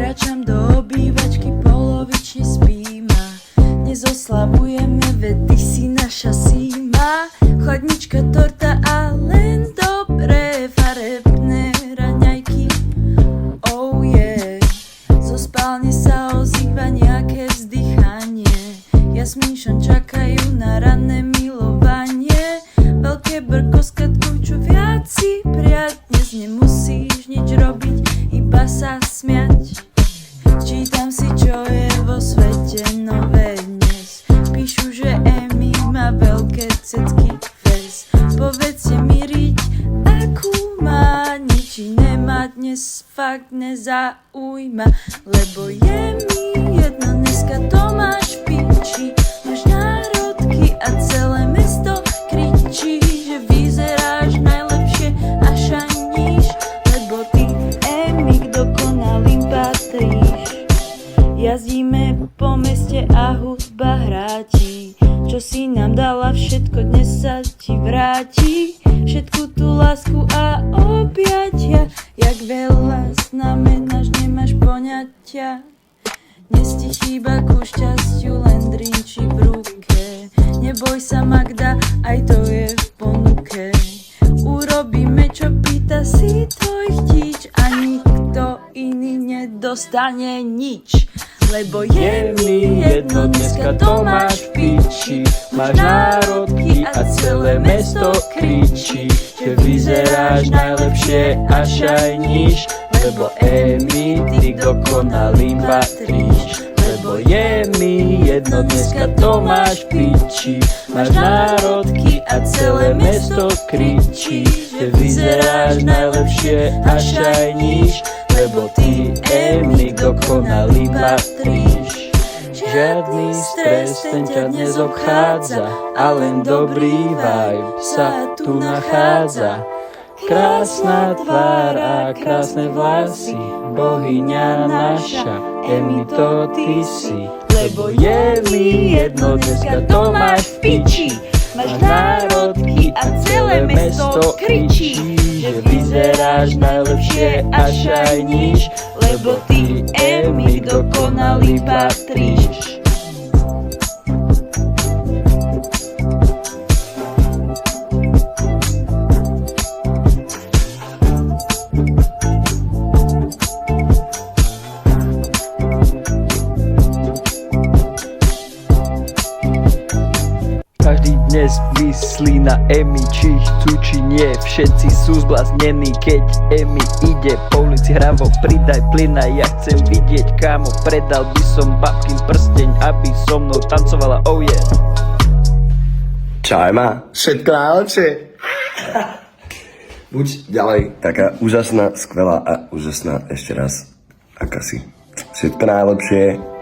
Kráčam do obývačky, polovične spím a dnes oslavujeme, veď ty si naša síma. Chladnička, torta a len dobré farebné raňajky. Oh yeah, zo spálne sa ozýva nejaké vzdychanie. Jasmíšom čakajú na ranné milovanie. Veľké brko s katkou, čo viac si priať. Dnes nemusíš nič robiť, iba sa smiať. Čítam si, čo je vo svete nové dnes. Píšu, že Emi má veľké cecky fest. Povedzte mi riť, akú má, nič iné ma dnes fakt nezaujíma. Lebo je mi jedno, dneska to máš v piči. Máš národky a celé mesto kričí, že vyzeráš najlepšie a šaníš. Lebo ty, Emi, k dokonalým patríš. Jazdíme po meste a hudba hráti. Čo si nám dala, všetko dnes sa ti vráti. Všetku tú lásku a objatia, jak veľa znamenáš, nemáš poňatia. Dnes ti chýba ku šťastiu len drinčík v ruke. Neboj sa, Magda, aj to je v ponuke. Urobíme, čo pýta si tvoj chtič a nikto iný nedostane nič. Lebo je mi jedno, dneska to máš v piči. Máš národky a celé mesto kričí, že vyzeráš najlepšie a šajníš. Lebo Emi, ty k dokonalým patríš. Lebo je mi jedno, dneska to máš v piči. Máš národky a celé mesto kričí, že vyzeráš najlepšie a šajníš. Lebo ty, Emi, k dokonalým patríš. Žiadny stres, ten ťa dnes obchádza a len dobrý vibe sa tu nachádza. Krásna tvár a krásne vlasy, bohyňa naša, Emi, to ty si. Lebo je mi jedno, dneska to máš v piči. Máš národky a celé mesto kričí, že vyzeráš najlepšie a šajníš. Lebo ty, Emi, dokonalý patríš. Každý dnes myslí na Emi, či chcú, či nie. Všetci sú zbláznení, keď Emi ide po ulici hravo. Pridaj plyna, ja chcem vidieť, kámo. Predal by som babkin prsteň, aby so mnou tancovala, oh yeah. Čau, Ema, všetko najlepšie. Buď ďalej taká úžasná, skvelá a úžasná ešte raz. Aká si. Všetko najlepšie.